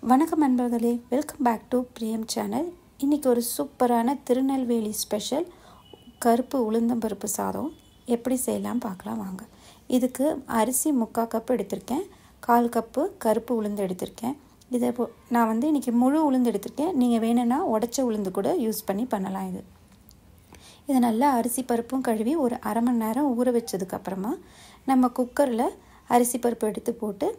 வணக்கம் நண்பர்களே, welcome back to பிரியம் சேனல். இன்றைக்கி ஒரு சூப்பரான திருநெல்வேலி ஸ்பெஷல் கருப்பு உளுந்தம்பருப்பு சாதம் எப்படி செய்யலாம் பார்க்கலாம் வாங்க. இதுக்கு அரிசி 3/4 கப் எடுத்திருக்கேன், 1/4 கப்பு கருப்பு உளுந்து எடுத்திருக்கேன். இதை நான் இன்றைக்கி முழு உளுந்து எடுத்திருக்கேன். நீங்கள் வேணும்னா உடைச்ச உளுந்து கூட யூஸ் பண்ணி பண்ணலாம். இதை நல்லா அரிசி பருப்பும் கழுவி ஒரு அரை மணி நேரம் ஊற வச்சதுக்கப்புறமா நம்ம குக்கரில் அரிசி பருப்பு எடுத்து போட்டு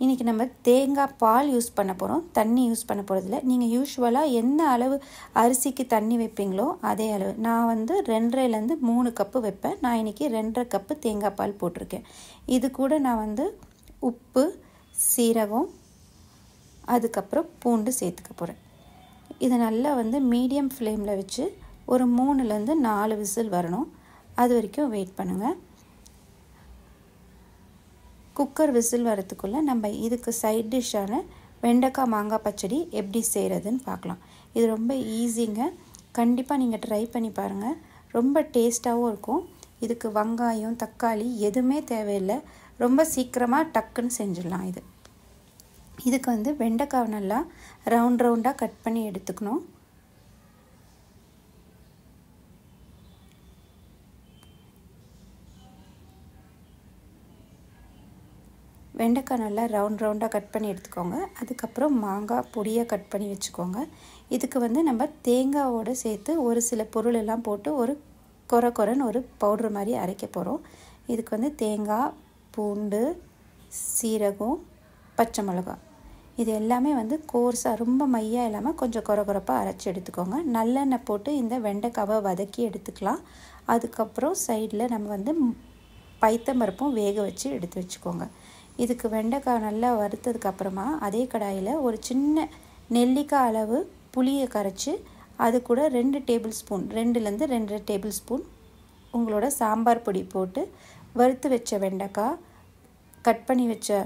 இன்றைக்கி நம்ம தேங்காய் பால் யூஸ் பண்ண போகிறோம், தண்ணி யூஸ் பண்ண போகிறதில்ல. நீங்கள் யூஸ்வலாக என்ன அளவு அரிசிக்கு தண்ணி வைப்பீங்களோ அதே அளவு. நான் 2.5லேருந்து 3 கப்பு வைப்பேன். நான் இன்றைக்கி 2.5 கப்பு தேங்காய் பால் போட்டிருக்கேன். இது கூட நான் உப்பு, சீரகம், அதுக்கப்புறம் பூண்டு சேர்த்துக்க போகிறேன். இதை நல்லா மீடியம் ஃப்ளேமில் வச்சு ஒரு 3லேருந்து 4 விசில் வரணும். அது வரைக்கும் வெயிட் பண்ணுங்கள். குக்கர் விசில் வரத்துக்குள்ளே நம்ம இதுக்கு சைட் டிஷ்ஷான வெண்டைக்காய் மாங்காய் பச்சடி எப்படி செய்கிறதுன்னு பார்க்கலாம். இது ரொம்ப ஈஸிங்க. கண்டிப்பாக நீங்கள் ட்ரை பண்ணி பாருங்கள். ரொம்ப டேஸ்ட்டாகவும் இருக்கும். இதுக்கு வெங்காயம், தக்காளி எதுவுமே தேவையில்லை. ரொம்ப சீக்கிரமாக டக்குன்னு செஞ்சிடலாம். இதுக்கு வெண்டைக்காய் நல்லா ரவுண்டாக கட் பண்ணி எடுத்துக்கணும். வெண்டைக்காய் நல்லா ரவுண்டாக கட் பண்ணி எடுத்துக்கோங்க. அதுக்கப்புறம் மாங்காய் பொடியாக கட் பண்ணி வச்சுக்கோங்க. இதுக்கு நம்ம தேங்காவோடு சேர்த்து ஒரு சில பொருள் எல்லாம் போட்டு ஒரு கொரன்னு ஒரு பவுட்ரு மாதிரி அரைக்க போகிறோம். இதுக்கு தேங்காய், பூண்டு, சீரகம், பச்சை மிளகாய் இது எல்லாமே கோர்ஸாக ரொம்ப மையாக இல்லாமல் கொஞ்சம் கொரப்பாக அரைச்சி எடுத்துக்கோங்க. நல்லெண்ணெய் போட்டு இந்த வெண்டைக்காவை வதக்கி எடுத்துக்கலாம். அதுக்கப்புறம் சைடில் நம்ம பைத்தம்பருப்பும் வேக வச்சு எடுத்து வச்சுக்கோங்க. இதுக்கு வெண்டைக்காய் நல்லா வறுத்ததுக்கப்புறமா அதே கடாயில் ஒரு சின்ன நெல்லிக்காய் அளவு புளியை கரைச்சி அது கூட 2 டேபிள் ஸ்பூன் 2லேருந்து 2.5 டேபிள் ஸ்பூன் உங்களோட சாம்பார் பொடி போட்டு வறுத்து வச்ச வெண்டைக்காய், கட் பண்ணி வச்ச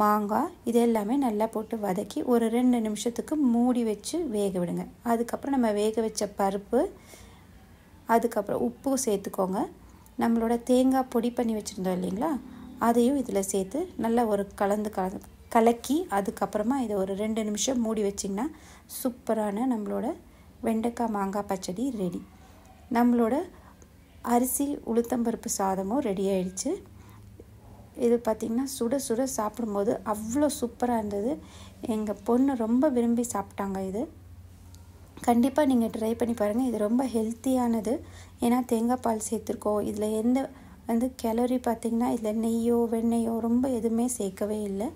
மாங்காய் இது எல்லாமே நல்லா போட்டு வதக்கி ஒரு 2 நிமிஷத்துக்கு மூடி வச்சு வேக விடுங்க. அதுக்கப்புறம் நம்ம வேக வச்ச பருப்பு, அதுக்கப்புறம் உப்பு சேர்த்துக்கோங்க. நம்மளோட தேங்காய் பொடி பண்ணி வச்சுருந்தோம் இல்லைங்களா, அதையும் இதில் சேர்த்து நல்லா ஒரு கலக்கி அதுக்கப்புறமா இதை ஒரு 2 நிமிஷம் மூடி வச்சிங்கன்னா சூப்பரான நம்மளோட வெண்டைக்காய் மாங்காய் பச்சடி ரெடி. நம்மளோட அரிசி உளுத்தம்பருப்பு சாதமும் ரெடி ஆயிடுச்சு. இது பார்த்திங்கன்னா சுட சுட சாப்பிடும்போது அவ்வளோ சூப்பராக இருந்தது. எங்கள் பொண்ணு ரொம்ப விரும்பி சாப்பிட்டாங்க. இது கண்டிப்பாக நீங்கள் ட்ரை பண்ணி பாருங்கள். இது ரொம்ப ஹெல்த்தியானது. ஏன்னா தேங்காய் பால் சேர்த்துருக்கோம். இதில் எந்த கேலரி பார்த்திங்கன்னா இதில் நெய்யோ வெண்ணெய்யோ ரொம்ப எதுவுமே சேர்க்கவே இல்லை.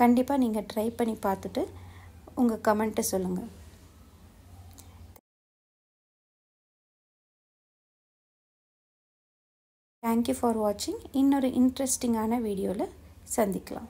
கண்டிப்பாக நீங்கள் ட்ரை பண்ணி பார்த்துட்டு உங்கள் கமெண்ட்டை சொல்லுங்கள். தேங்க்யூ ஃபார் வாட்சிங். இன்னொரு இன்ட்ரெஸ்டிங்கான வீடியோவில் சந்திக்கலாம்.